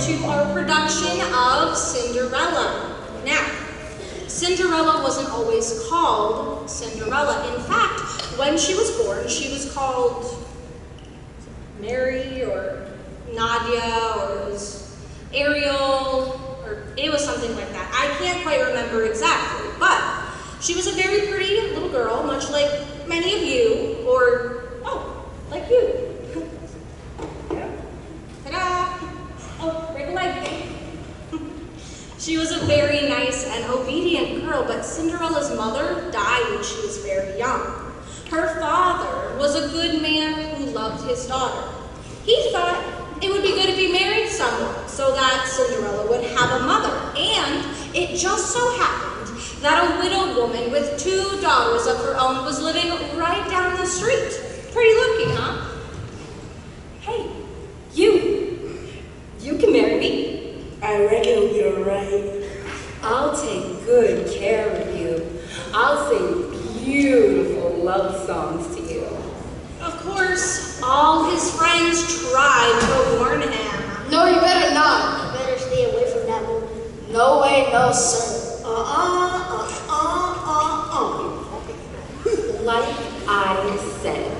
to our production of Cinderella. Now, Cinderella wasn't always called Cinderella. In fact, when she was born, she was called Mary or Nadia, or it was Ariel, or it was something like that. I can't quite remember exactly, but she was a very pretty little girl, much like many of you, or, oh, like you. Ta-da! Oh, break a leg. She was a very nice and obedient girl, but Cinderella's mother died when she was very young. Her father was a good man who loved his daughter. He thought it would be good if he married someone so that Cinderella would have a mother, and it just so happened that a widowed woman with 2 daughters of her own was living right down the street. Pretty lucky, huh? Hey, you can marry me. I reckon you're right. I'll take good care of you. I'll sing beautiful love songs to you. Of course, all his friends tried to warn him. No, you better not. You better stay away from that woman. No way, no sir. Like I said,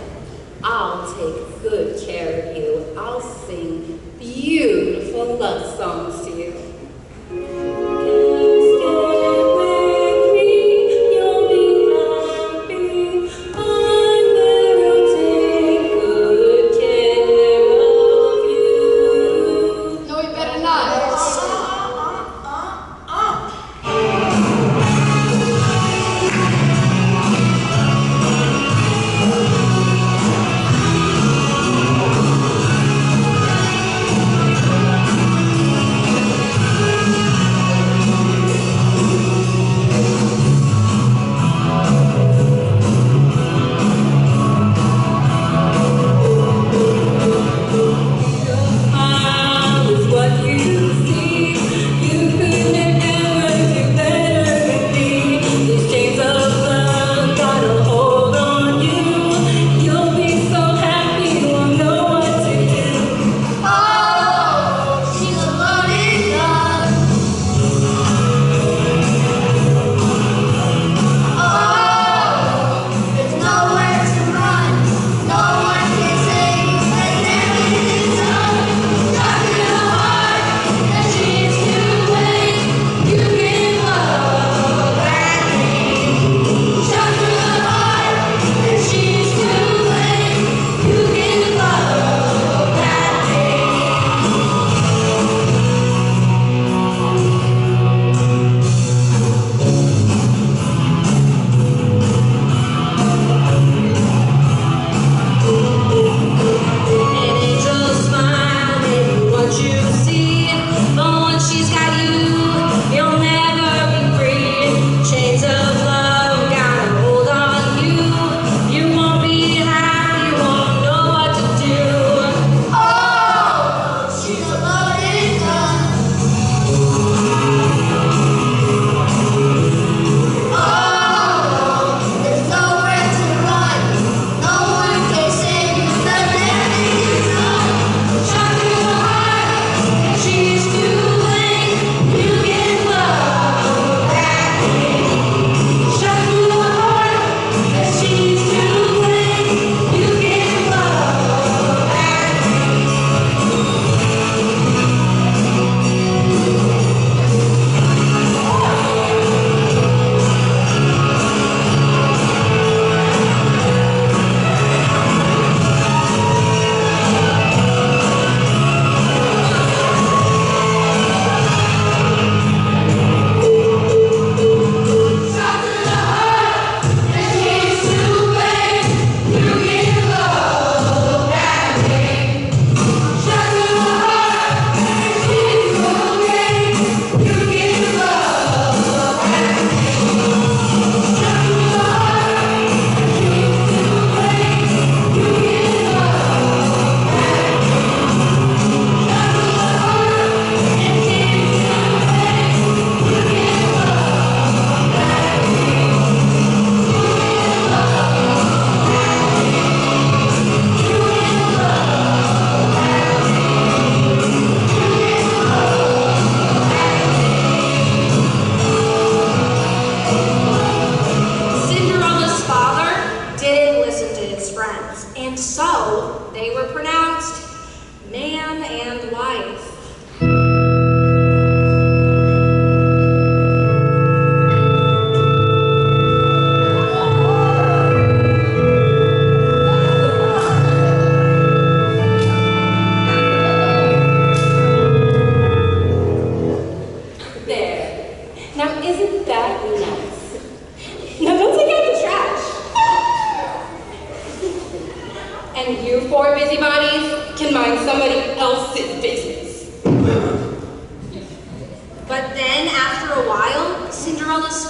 I'll take good care of you. I'll sing beautiful love songs to you.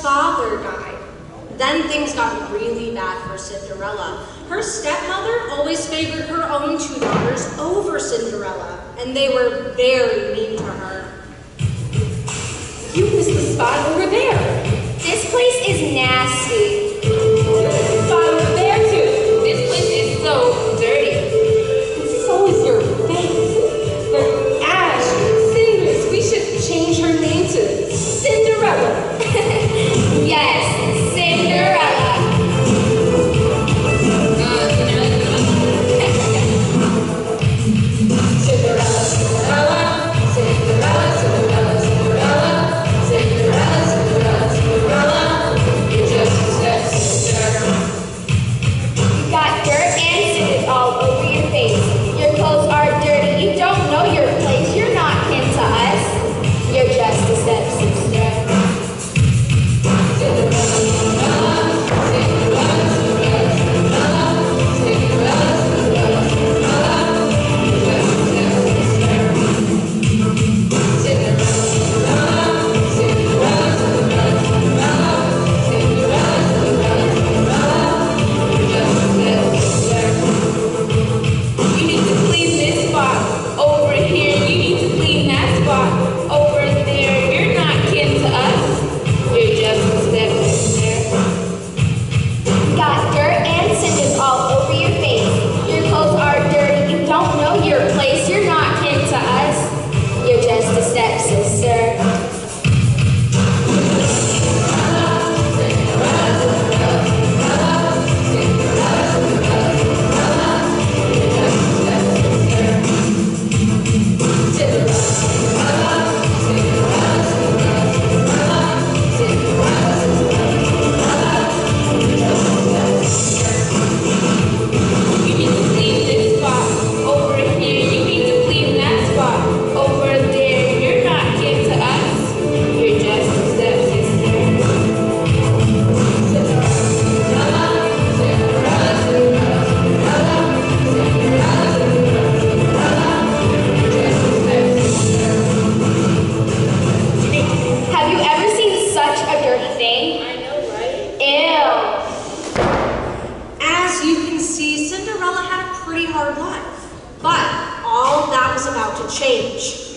father died. Then things got really bad for Cinderella. Her stepmother always favored her own two daughters over Cinderella, and they were very mean to her. You missed the spot over there. This place is nasty. Spot over there too. This place is so dirty. So is your face. But Ash, Cinders, we should change her name to Cinderella. Yes, Cinderella. Cinderella, Cinderella, Cinderella, Cinderella, Cinderella, Cinderella, Cinderella, Cinderella. You're just a stepsister. You got dirt and cinders all over your face. Your clothes are dirty. You don't know your place. You're not kin to us. You're just a stepsister.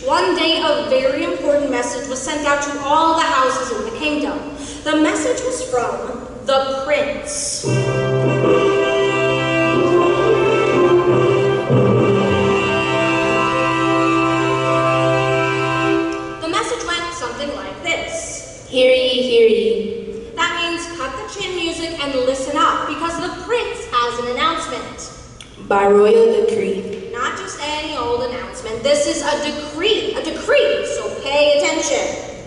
One day, a very important message was sent out to all the houses in the kingdom. The message was from the prince. The message went something like this. Hear ye, hear ye. That means cut the chin music and listen up, because the prince has an announcement. By royal decree. Not just any old announcement. This is a decree, so pay attention.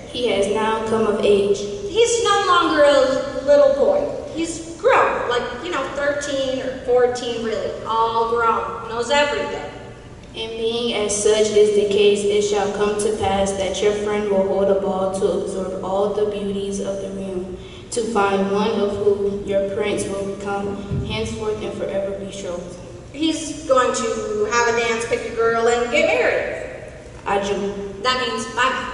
He has now come of age. He's no longer a little boy. He's grown, like, 13 or 14, really, all grown, knows everything. And being as such is the case, it shall come to pass that your friend will hold a ball to absorb all the beauties of the realm, to find one of whom your prince will become henceforth and forever betrothed. He's going to have a dance, pick a girl, and get married. Adieu. That means bye-bye.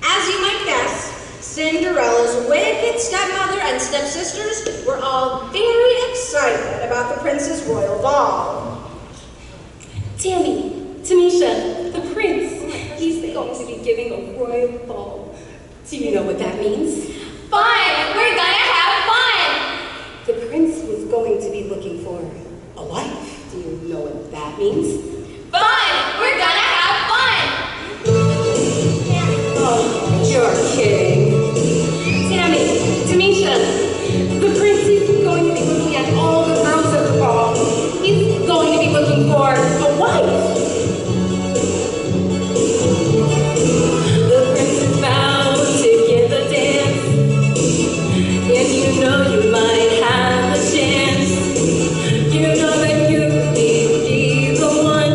As you might guess, Cinderella's wicked stepmother and stepsisters were all very excited about the prince's royal ball. Tammy, Tamisha, the prince, he's going to be giving a royal ball. Do you know what that means? Fun! We're gonna have fun! The prince was going to be looking for a wife. Do you know what that means? Fun! We're gonna have fun! Oh, you're kidding. Tammy, Tamisha, the prince is going to be looking at all the girls at the ball. He's going to be looking for a wife. The prince is bound to give a dance, and you know you might have a chance. You know that you could be the one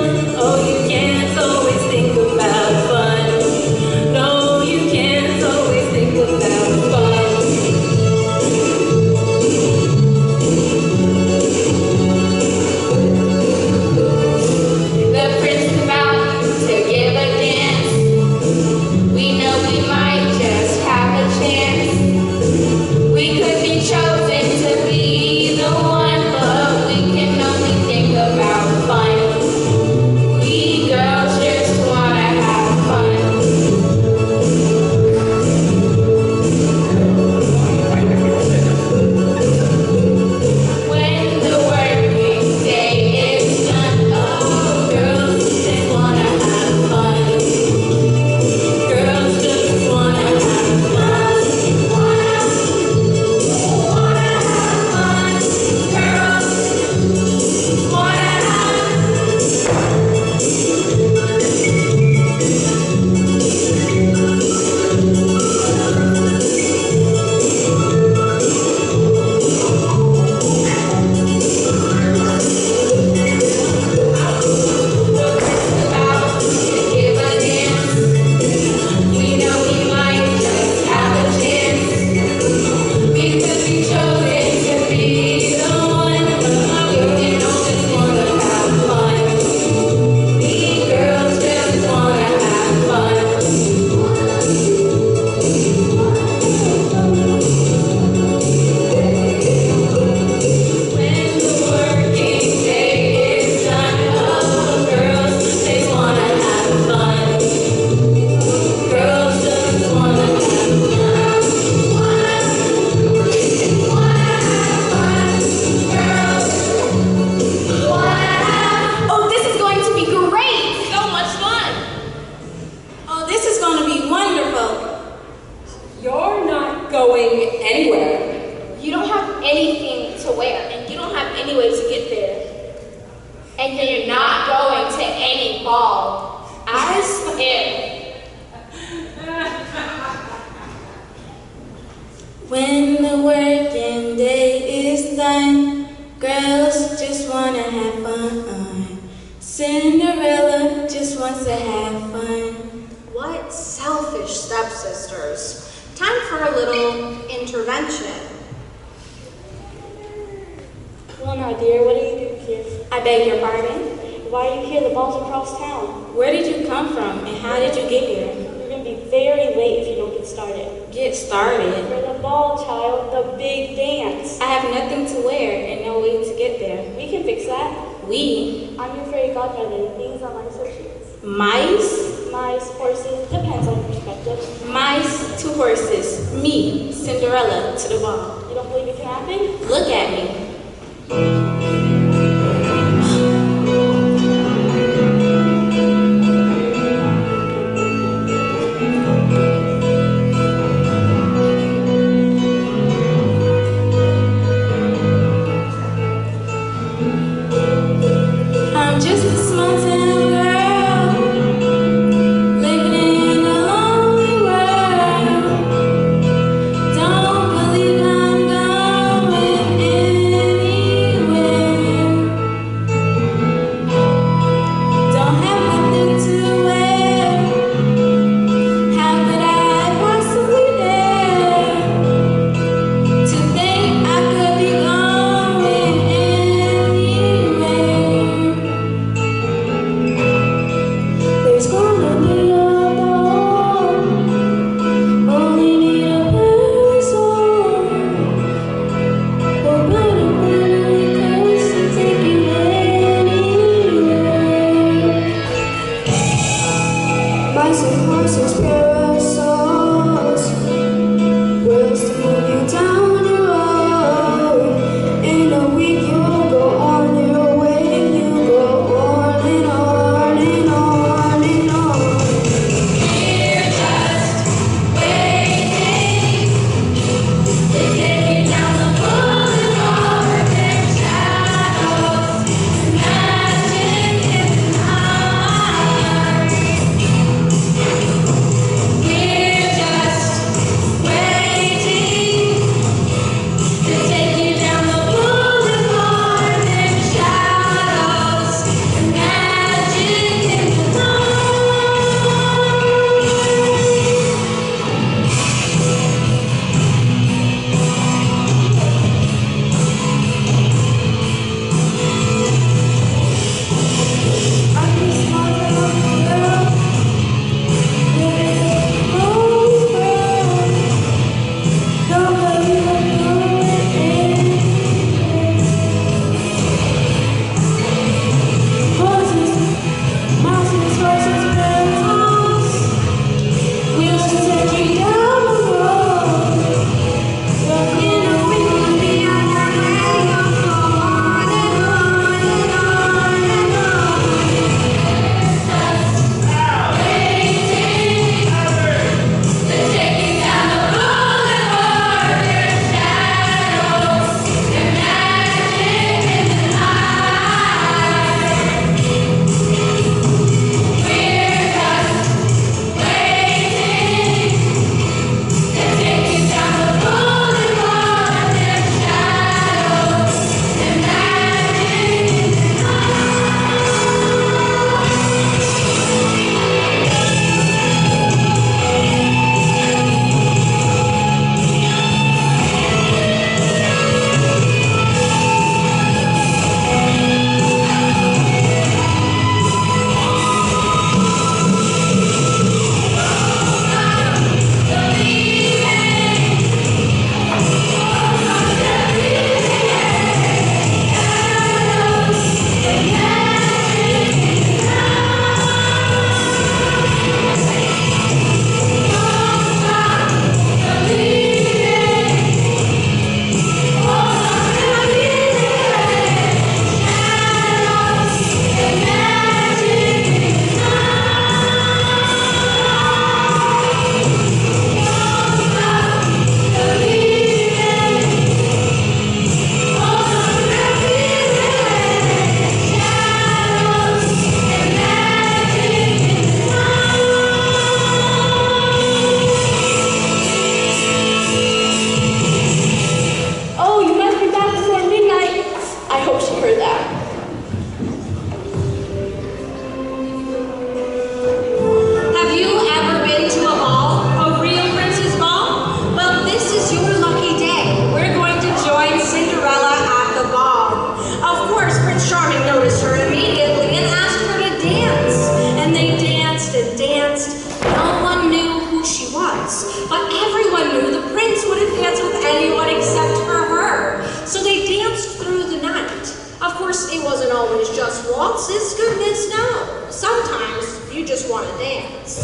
anywhere. You don't have anything to wear. And you don't have any way to get there. And you're not going to any ball. As if. When the working day is done, girls just wanna have fun. Cinderella just wants to have fun. What selfish stepsisters. Time for a little intervention. Well, now, dear, what do you do here? I beg your pardon? Why are you here? The ball's across town. Where did you come from and how did you get here? You're going to be very late if you don't get started. Get started? For the ball, child, the big dance. I have nothing to wear and no way to get there. We can fix that. We? I'm your fairy godmother. These are my associates. Mice? Mice, horses, depends on perspective. Mice to horses. Me, Cinderella, to the ball. You don't believe it can happen? Look at me. I'm just a small town girl, living in a lonely world. Don't believe I'm going anywhere. Don't have nothing to wear. How could I possibly dare to think I could be going anywhere? There's gonna be a ball. Only need a parasol. Or better when it comes to taking anywhere. Mice and horses, parasols. Wheels to move you down the road. In a week you'll go on your way. You go on and on and on and on. We're just waiting to take you down the boulevard. There's shadows, magic in the night. No one knew who she was, but everyone knew the prince wouldn't dance with anyone except for her. So they danced through the night. Of course, it wasn't always just waltzes, goodness no. Sometimes you just want to dance.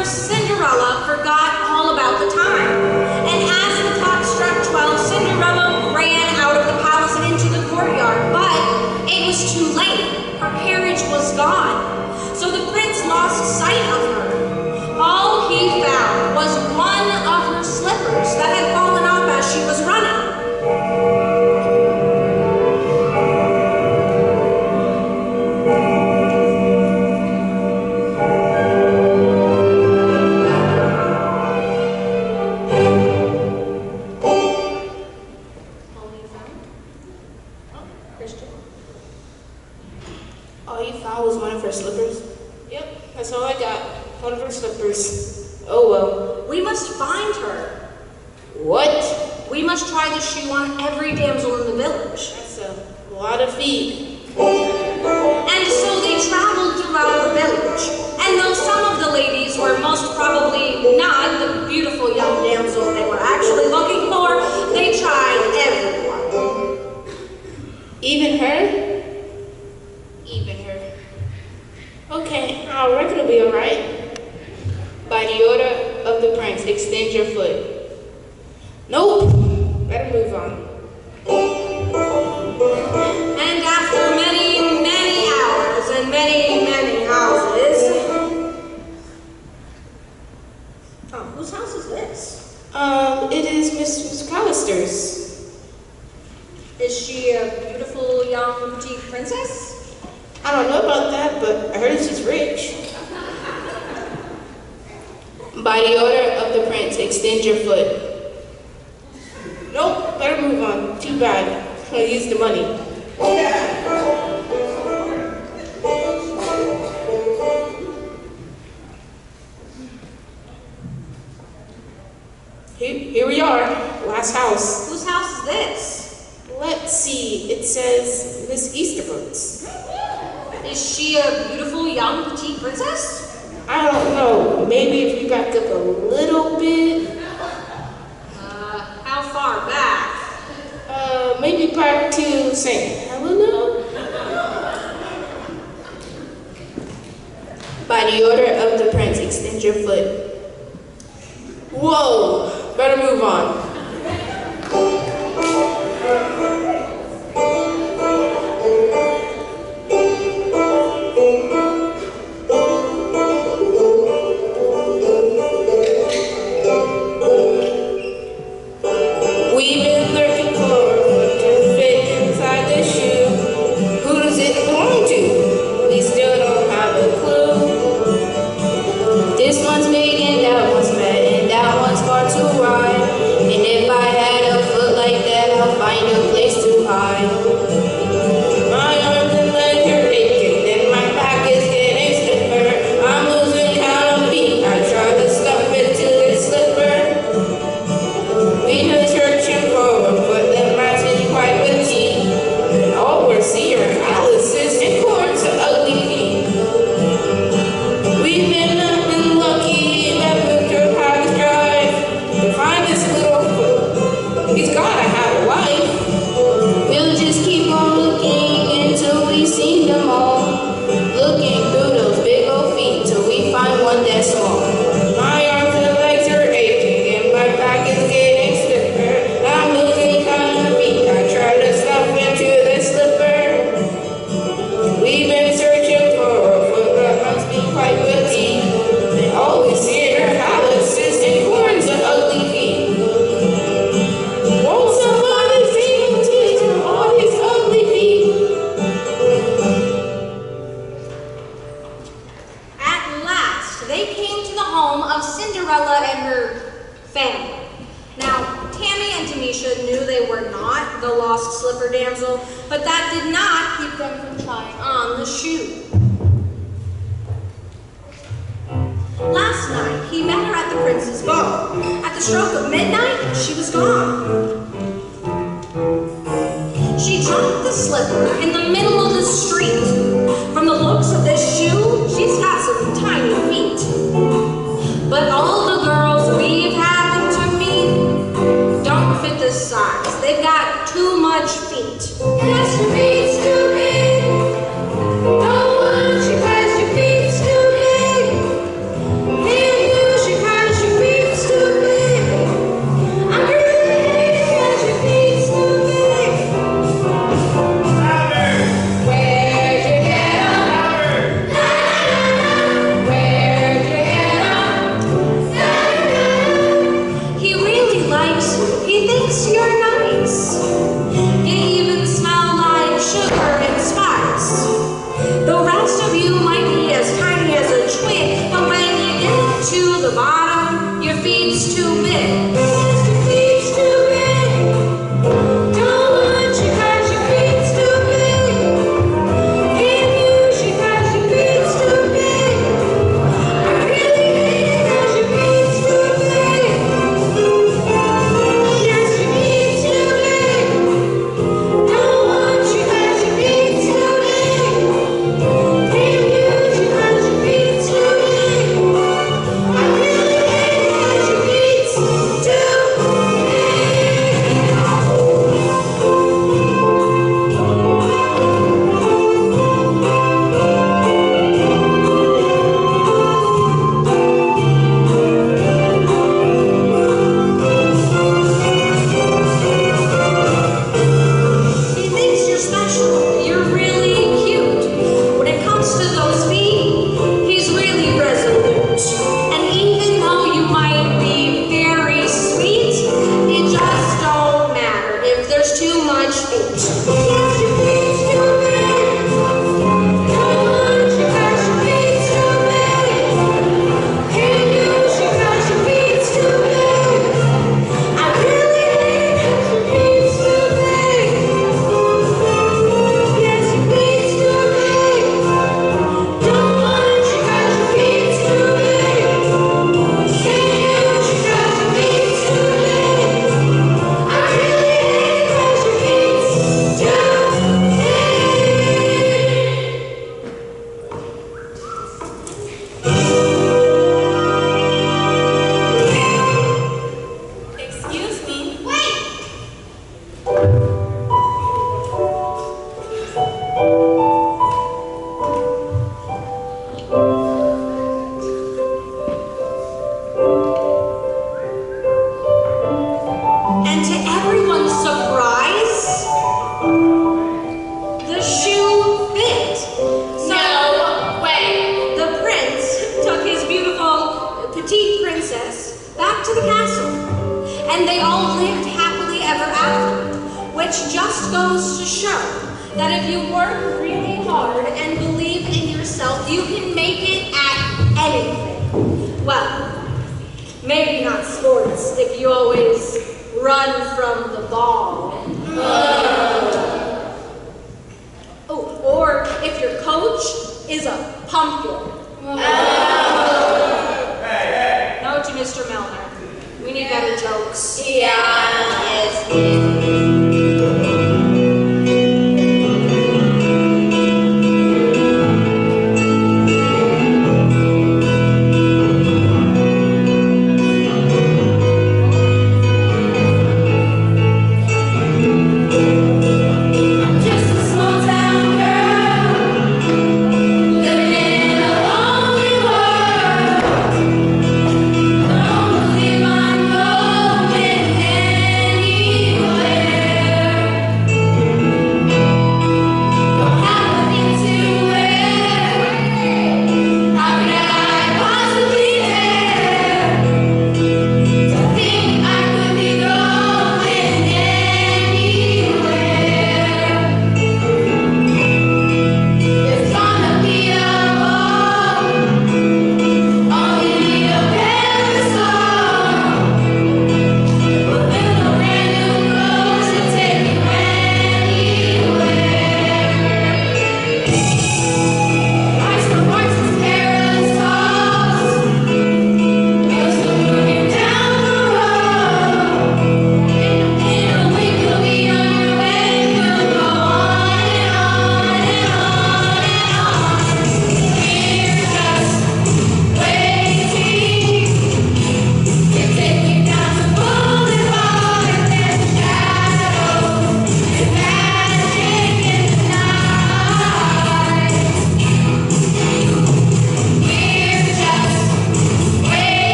Cinderella forgot all about the time. And as the clock struck 12, Cinderella ran out of the palace and into the courtyard. But it was too late. Her carriage was gone. So the prince lost sight of her. All he found was one of her slippers that had fallen off as she was running. All you found was one of her slippers? Yep, that's all I got. One of her slippers. Oh well. We must find her. What? We must try the shoe on every damsel in the village. That's a lot of feet. And so they traveled throughout the village. And though some of the ladies were most probably not the beautiful young damsel they were actually looking for, they tried everyone. Even her? Even her. Okay, I reckon it'll be alright. By the order of the prince, extend your foot. Nope. Better move on. And after many, many hours and many, many houses... Oh, whose house is this? It is Miss McAllister's. Is she a beautiful young petite princess? I don't know about that, but I heard she's rich. By the order of the prince, extend your foot. Nope, better move on. Too bad. I'm gonna use the money. Here we are, last house. Whose house is this? Let's see, it says Miss Easterbrook's. Is she a beautiful young petite princess? I don't know, maybe if we back up a little bit. How far back? Maybe back to St. Helena? By the order of the prince, extend your foot. Whoa! Better move on. We've been lurking for a foot to fit inside the shoe. Who does it belong to? We still don't have a clue. This one's big and that one's fat and that one's far too wide. And if I had a foot like that, I'll find a place to hide. My arms and legs are aching and my back is getting stiffer. I'm losing count of feet. I try to stuff it to this slipper. We've been searching for a foot that matches quite petite. And all we're seeing are calluses and cords of ugly feet. We've been lucky that winter has drive to find this little foot. He's gotta have a life. We'll just keep on looking until we see them all. Looking through those big old feet till we find one that's small. My arms and legs are aching and my back is getting stiffer. I'm losing count of feet. I try to stuff into this slipper. We've been searching for a foot that must be quite petite. And all we see are calluses and corns of ugly feet. Won't somebody sing a tune for all these ugly feet? At last, they came to the home of Cinderella and her family. Now, Tammy and Tanisha knew they were not the lost slipper damsel, but that did not keep them from trying on the shoe. Last night, he met her at the prince's ball. At the stroke of midnight, she was gone. She dropped the slipper in the middle of the street. From the looks of this shoe, she's got some tiny feet. But all the girls we've happened to meet don't fit this size. They've got too much feet. Yes, your feet's too big. Don't want you 'cause your feet's too big. Can't use you 'cause your feet's too big. I'm really hating 'cause your feet's too big. Where'd you get 'em? La, la, la, la. Where'd you get 'em? La, la, la. He really likes you. He thinks you're nice. You even smell like sugar and spice. The rest of you might be as tiny as a twig, but when you get to the bottom, your feet's too big. Yes, your feet's too big. Don't want you 'cause your feet's too big. Can't use you 'cause your feet's too big. I really hate it 'cause your feet's too big. Yes, your feet's too big. just goes to show that if you work really hard and believe in yourself, you can make it at anything. Well, maybe not sports if you always run from the ball. Oh, or if your coach is a pumpkin. Hey, hey! No to Mr. Milner. We need better jokes. Yeah.